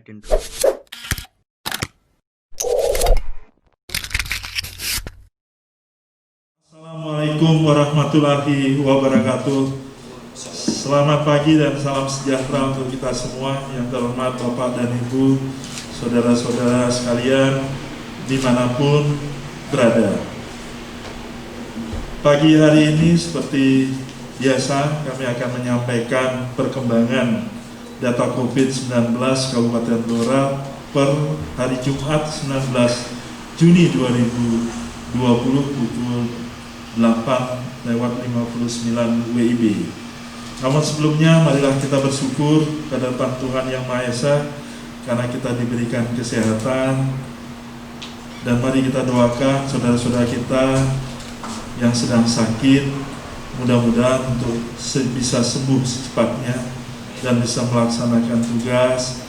intro. Assalamualaikum warahmatullahi wabarakatuh. Selamat pagi dan salam sejahtera untuk kita semua yang terhormat Bapak dan Ibu, saudara-saudara sekalian dimanapun berada. Pagi hari ini seperti biasa kami akan menyampaikan perkembangan data COVID-19 Kabupaten Blora per hari Jumat 19 Juni 2020 pukul 8:59 WIB. Namun sebelumnya marilah kita bersyukur kehadirat Tuhan Yang Maha Esa karena kita diberikan kesehatan, dan mari kita doakan saudara-saudara kita yang sedang sakit, mudah-mudahan untuk bisa sembuh secepatnya dan bisa melaksanakan tugas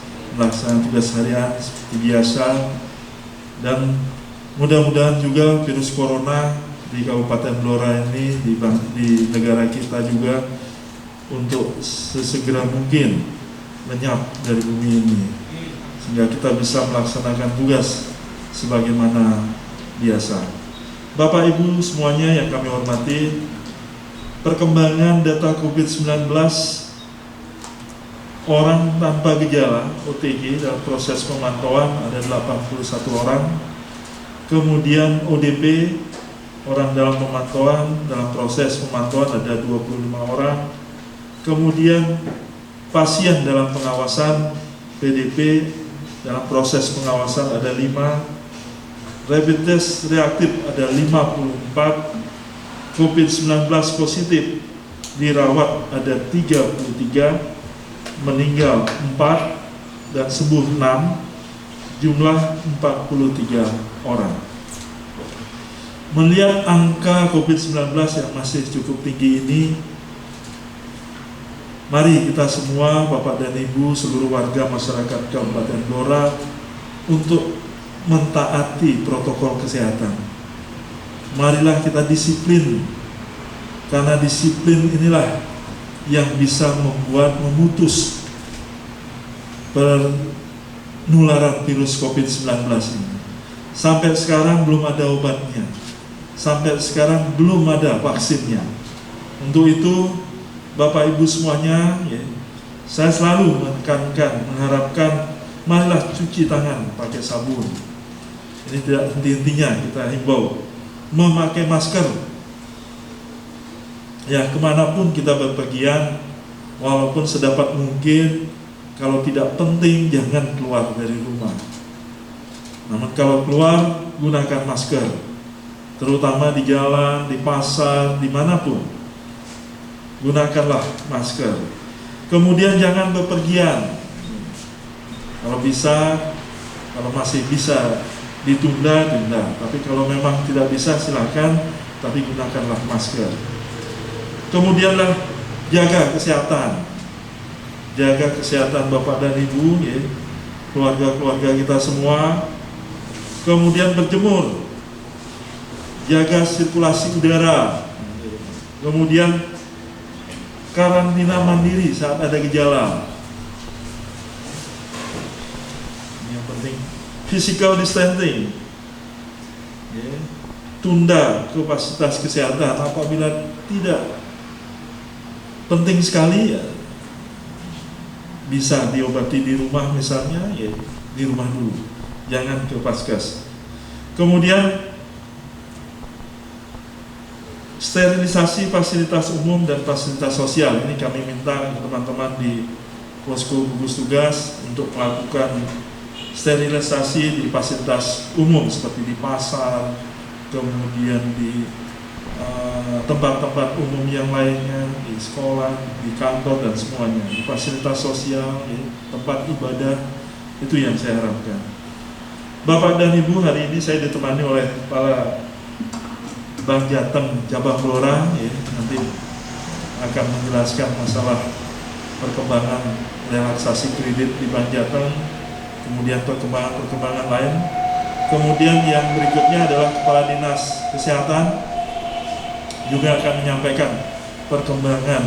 harian seperti biasa, dan mudah-mudahan juga virus corona di Kabupaten Blora ini, di negara kita juga, untuk sesegera mungkin lenyap dari bumi ini, sehingga kita bisa melaksanakan tugas sebagaimana biasa. Bapak Ibu semuanya yang kami hormati, perkembangan data COVID-19 orang tanpa gejala OTG dalam proses pemantauan ada 81 orang, kemudian ODP orang dalam pemantauan, dalam proses pemantauan ada 25 orang, kemudian pasien dalam pengawasan PDP dalam proses pengawasan ada 5, rapid test reaktif ada 54, COVID-19 positif dirawat ada 33, meninggal 4, dan sembuh 6, jumlah 43 orang. Melihat angka COVID-19 yang masih cukup tinggi ini, mari kita semua, Bapak dan Ibu, seluruh warga masyarakat Kabupaten Blora, untuk mentaati protokol kesehatan. Marilah kita disiplin, karena disiplin inilah yang bisa memutus penularan virus COVID-19 ini. Sampai sekarang belum ada obatnya, sampai sekarang belum ada vaksinnya. Untuk itu Bapak Ibu semuanya, saya selalu menekankan, mengharapkan, marilah cuci tangan pakai sabun. Ini tidak henti-hentinya kita himbau memakai masker. Ya, kemanapun kita berpergian, walaupun sedapat mungkin, kalau tidak penting jangan keluar dari rumah. Namun kalau keluar, gunakan masker, terutama di jalan, di pasar, dimanapun, gunakanlah masker. Kemudian jangan bepergian. Kalau bisa, kalau masih bisa ditunda. Tapi kalau memang tidak bisa, silakan, tapi gunakanlah masker. Kemudianlah jaga kesehatan Bapak dan Ibu, keluarga-keluarga kita semua. Kemudian berjemur, jaga sirkulasi udara. Kemudian karantina mandiri saat ada gejala. Ini yang penting. Physical distancing, tunda ke fasilitas kesehatan apabila tidak penting sekali, ya bisa diobati di rumah misalnya, ya di rumah dulu, jangan ke Paskes. Kemudian sterilisasi fasilitas umum dan fasilitas sosial. Ini kami minta teman-teman di posko gugus tugas untuk melakukan sterilisasi di fasilitas umum seperti di pasar, kemudian di tempat-tempat umum yang lainnya, di sekolah, di kantor, dan semuanya, di fasilitas sosial, tempat ibadah. Itu yang saya harapkan. Bapak dan Ibu, hari ini saya ditemani oleh Kepala Bank Jateng Cabang Blora, nanti akan menjelaskan masalah perkembangan relaksasi kredit di Bank Jateng, kemudian perkembangan lain. Kemudian yang berikutnya adalah Kepala Dinas Kesehatan juga akan menyampaikan perkembangan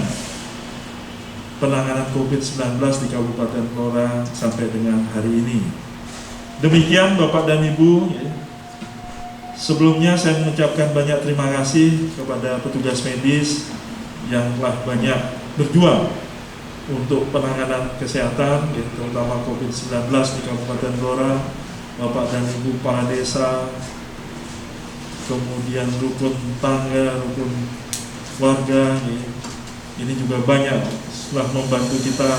penanganan COVID-19 di Kabupaten Blora sampai dengan hari ini. Demikian Bapak dan Ibu, sebelumnya saya mengucapkan banyak terima kasih kepada petugas medis yang telah banyak berjuang untuk penanganan kesehatan, terutama COVID-19 di Kabupaten Blora. Bapak dan Ibu kepala desa, kemudian rukun tangga, rukun warga, ini juga banyak telah membantu kita.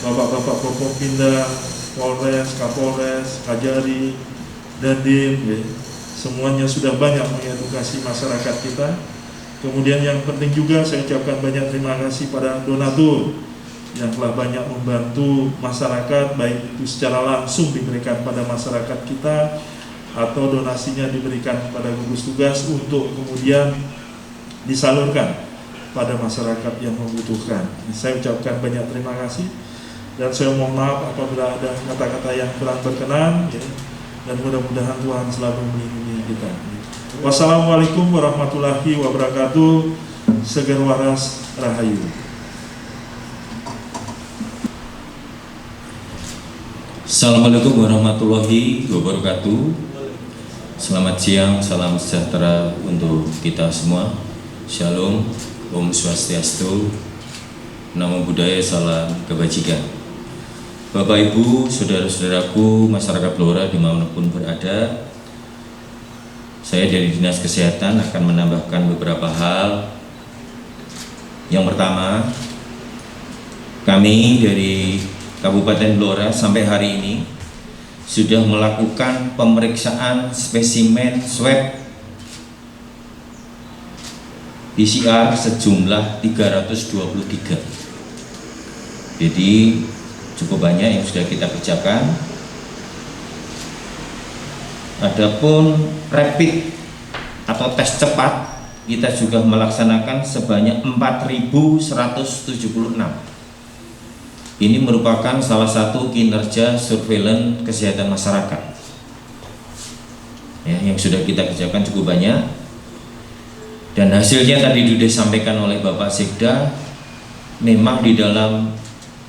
Bapak-bapak Forkopimda, Polres, Kapolres, Kajari, Dandim, semuanya sudah banyak mengedukasi masyarakat kita. Kemudian yang penting juga saya ucapkan banyak terima kasih pada donatur yang telah banyak membantu masyarakat, baik itu secara langsung diberikan pada masyarakat kita atau donasinya diberikan kepada gugus tugas untuk kemudian disalurkan pada masyarakat yang membutuhkan. Saya ucapkan banyak terima kasih dan saya mohon maaf apabila ada kata-kata yang kurang berkenan, dan mudah-mudahan Tuhan selalu melindungi kita. Wassalamualaikum warahmatullahi wabarakatuh. Seger waras rahayu. Assalamualaikum warahmatullahi wabarakatuh. Selamat siang, salam sejahtera untuk kita semua. Shalom, Om Swastiastu, Namo Buddhaya, salam kebajikan. Bapak Ibu, saudara-saudaraku, masyarakat Blora dimanapun berada, saya dari Dinas Kesehatan akan menambahkan beberapa hal. Yang pertama, kami dari Kabupaten Blora sampai hari ini sudah melakukan pemeriksaan spesimen swab PCR sejumlah 323. Jadi cukup banyak yang sudah kita kerjakan. Adapun rapid atau tes cepat kita juga melaksanakan sebanyak 4.176. Ini merupakan salah satu kinerja surveillance kesehatan masyarakat ya, yang sudah kita kerjakan cukup banyak. Dan hasilnya tadi sudah disampaikan oleh Bapak Sekda, memang di dalam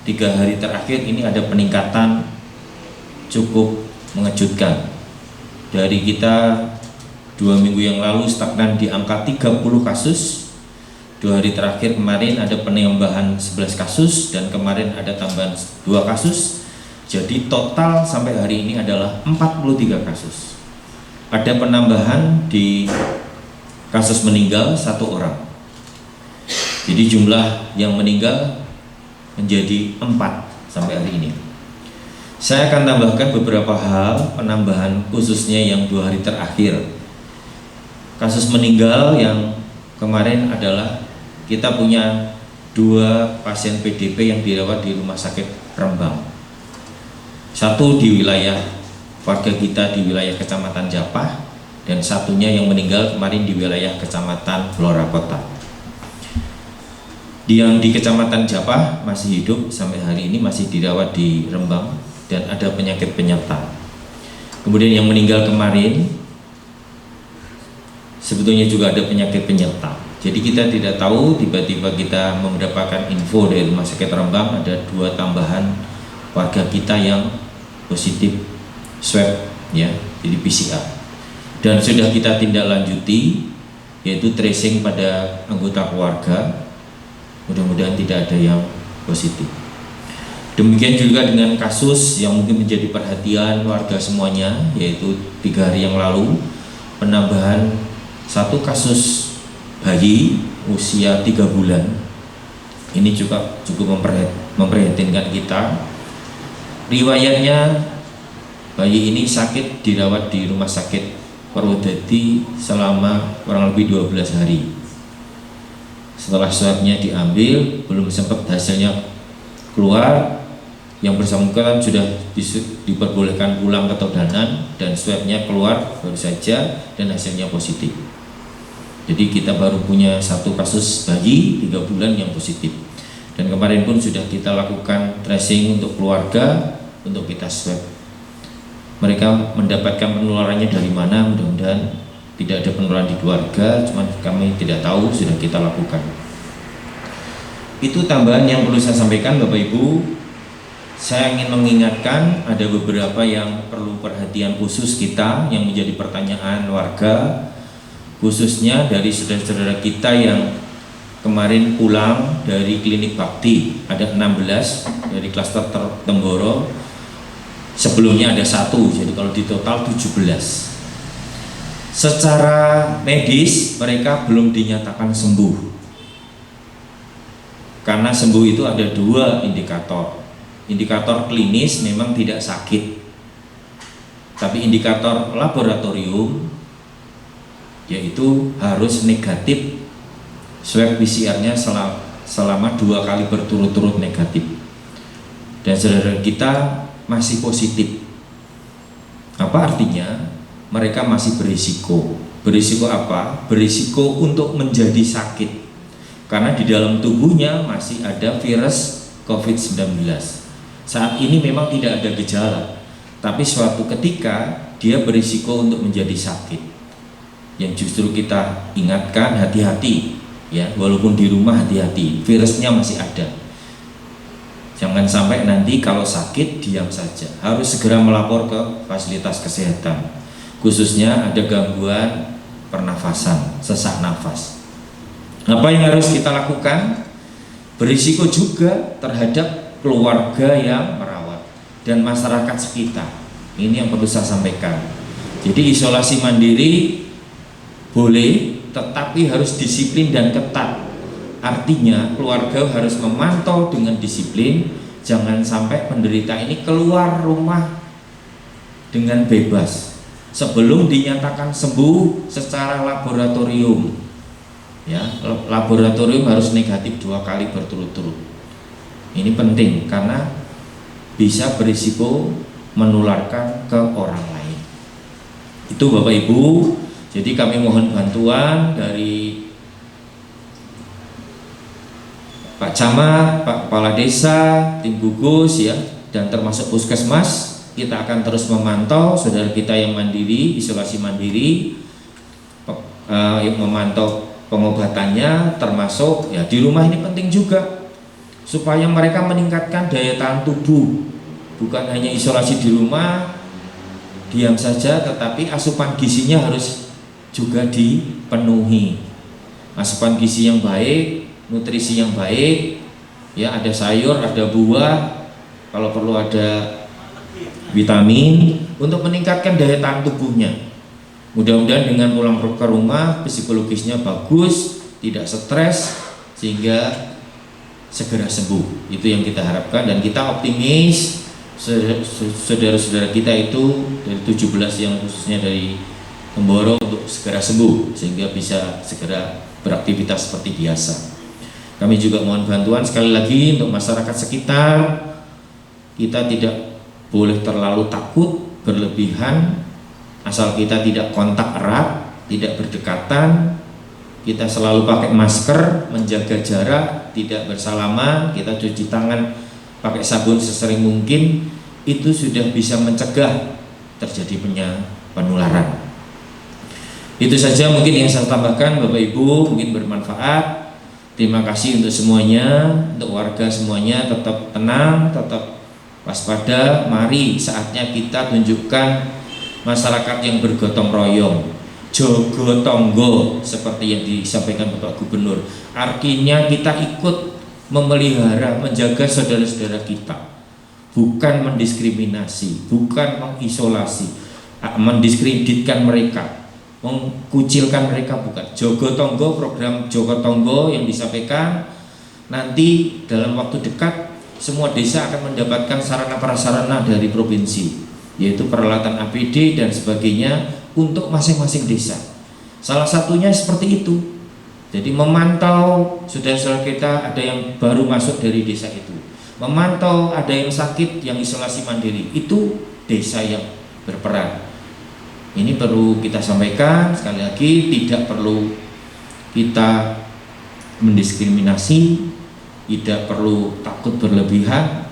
3 hari terakhir ini ada peningkatan cukup mengejutkan. Dari kita 2 minggu yang lalu stagnan di angka 30 kasus, 2 hari terakhir kemarin ada penambahan 11 kasus, dan kemarin ada tambahan 2 kasus. Jadi total sampai hari ini adalah 43 kasus. Ada penambahan di kasus meninggal 1 orang. Jadi jumlah yang meninggal menjadi 4 sampai hari ini. Saya akan tambahkan beberapa hal penambahan khususnya yang 2 hari terakhir. Kasus meninggal yang kemarin adalah kita punya 2 pasien PDP yang dirawat di Rumah Sakit Rembang. 1 di wilayah warga kita di wilayah Kecamatan Japah, dan 1-nya yang meninggal kemarin di wilayah Kecamatan Blora Kota. Yang di Kecamatan Japah masih hidup sampai hari ini, masih dirawat di Rembang dan ada penyakit penyerta. Kemudian yang meninggal kemarin sebetulnya juga ada penyakit penyerta. Jadi kita tidak tahu, tiba-tiba kita mendapatkan info dari Rumah Sakit Rembang ada 2 tambahan warga kita yang positif swab ya, jadi PCR. Dan sudah kita tindak lanjuti, yaitu tracing pada anggota keluarga. Mudah-mudahan tidak ada yang positif. Demikian juga dengan kasus yang mungkin menjadi perhatian warga semuanya, yaitu 3 hari yang lalu penambahan 1 kasus bayi usia 3 bulan. Ini juga cukup memprihatinkan kita. Riwayatnya bayi ini sakit dirawat di Rumah Sakit Purwodadi selama kurang lebih 12 hari. Setelah swabnya diambil, belum sempat hasilnya keluar, yang bersangkutan sudah diperbolehkan pulang ke Todanan, dan swabnya keluar baru saja dan hasilnya positif. Jadi kita baru punya 1 kasus bayi 3 bulan yang positif. Dan kemarin pun sudah kita lakukan tracing untuk keluarga, untuk kita swab. Mereka mendapatkan penularannya dari mana, mudah-mudahan tidak ada penularan di keluarga, cuman kami tidak tahu, sudah kita lakukan. Itu tambahan yang perlu saya sampaikan Bapak Ibu. Saya ingin mengingatkan ada beberapa yang perlu perhatian khusus kita yang menjadi pertanyaan warga, khususnya dari saudara-saudara kita yang kemarin pulang dari klinik bakti. Ada 16 dari klaster Tenggoro, sebelumnya ada 1, jadi kalau di total 17. Secara medis mereka belum dinyatakan sembuh, karena sembuh itu ada 2 indikator. Indikator klinis memang tidak sakit, tapi indikator laboratorium yaitu harus negatif swab PCR-nya selama 2 kali berturut-turut negatif. Dan saudara kita masih positif. Apa artinya? Mereka masih berisiko. Berisiko apa? Berisiko untuk menjadi sakit, karena di dalam tubuhnya masih ada virus COVID-19. Saat ini memang tidak ada gejala, tapi suatu ketika dia berisiko untuk menjadi sakit. Yang justru kita ingatkan, hati-hati ya, walaupun di rumah hati-hati, virusnya masih ada. Jangan sampai nanti kalau sakit diam saja, harus segera melapor ke fasilitas kesehatan. Khususnya ada gangguan pernafasan, sesak nafas. Apa yang harus kita lakukan? Berisiko juga terhadap keluarga yang merawat dan masyarakat sekitar. Ini yang perlu saya sampaikan. Jadi isolasi mandiri boleh, tetapi harus disiplin dan ketat. Artinya keluarga harus memantau dengan disiplin. Jangan sampai penderita ini keluar rumah dengan bebas sebelum dinyatakan sembuh secara laboratorium. Ya, laboratorium harus negatif 2 kali berturut-turut. Ini penting karena bisa berisiko menularkan ke orang lain. Itu Bapak Ibu. Jadi kami mohon bantuan dari Pak Camat, Pak Kepala Desa, tim gugus ya, dan termasuk Puskesmas. Kita akan terus memantau saudara kita yang mandiri, isolasi mandiri, yang memantau pengobatannya, termasuk ya di rumah. Ini penting juga supaya mereka meningkatkan daya tahan tubuh. Bukan hanya isolasi di rumah diam saja, tetapi asupan gizinya harus juga dipenuhi. Asupan gizi yang baik, nutrisi yang baik, ya ada sayur, ada buah, kalau perlu ada vitamin untuk meningkatkan daya tahan tubuhnya. Mudah-mudahan dengan pulang ke rumah psikologisnya bagus, tidak stres, sehingga segera sembuh. Itu yang kita harapkan, dan kita optimis saudara-saudara kita itu dari 17 yang khususnya dari Temboro untuk segera sembuh sehingga bisa segera beraktivitas seperti biasa. Kami juga mohon bantuan sekali lagi untuk masyarakat sekitar. Kita tidak boleh terlalu takut berlebihan, asal kita tidak kontak erat, tidak berdekatan. Kita selalu pakai masker, menjaga jarak, tidak bersalaman, kita cuci tangan pakai sabun sesering mungkin. Itu sudah bisa mencegah terjadinya penularan. Itu saja mungkin yang saya tambahkan Bapak Ibu, mungkin bermanfaat. Terima kasih untuk semuanya, untuk warga semuanya, tetap tenang, tetap waspada. Mari saatnya kita tunjukkan masyarakat yang bergotong royong, jogo tonggo seperti yang disampaikan Bapak Gubernur. Artinya kita ikut memelihara, menjaga saudara-saudara kita, bukan mendiskriminasi, bukan mengisolasi, mendiskreditkan mereka, mengkucilkan mereka, bukan. Jogo tonggo, program jogo tonggo yang disampaikan nanti dalam waktu dekat semua desa akan mendapatkan sarana prasarana dari provinsi, yaitu peralatan APD dan sebagainya untuk masing-masing desa. Salah satunya seperti itu. Jadi memantau saudara-saudara kita ada yang baru masuk dari desa itu, memantau ada yang sakit yang isolasi mandiri, itu desa yang berperan. Ini perlu kita sampaikan sekali lagi, tidak perlu kita mendiskriminasi, tidak perlu takut berlebihan.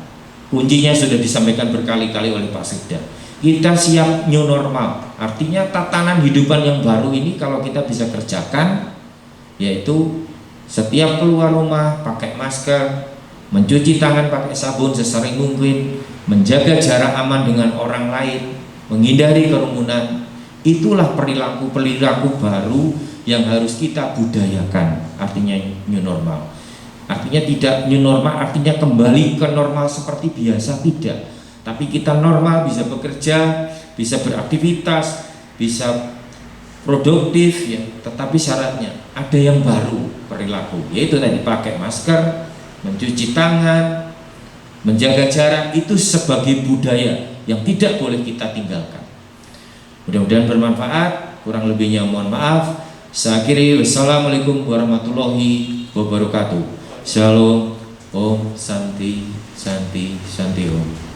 Kuncinya sudah disampaikan berkali-kali oleh Pak Sekda. Kita siap new normal, artinya tatanan hidupan yang baru ini kalau kita bisa kerjakan, yaitu Setiap keluar rumah pakai masker, mencuci tangan pakai sabun sesering mungkin, menjaga jarak aman dengan orang lain, menghindari kerumunan. Itulah perilaku baru yang harus kita budayakan. Artinya new normal. Artinya tidak new normal, artinya kembali ke normal seperti biasa, tidak. Tapi kita normal, bisa bekerja, bisa beraktivitas, bisa produktif ya. Tetapi syaratnya ada yang baru perilaku, yaitu tadi pakai masker, mencuci tangan, menjaga jarak. Itu sebagai budaya yang tidak boleh kita tinggalkan. Mudah-mudahan bermanfaat. Kurang lebihnya mohon maaf. Saya akhiri, wassalamualaikum warahmatullahi wabarakatuh. Shalom, Om Santi Santi Santi Om.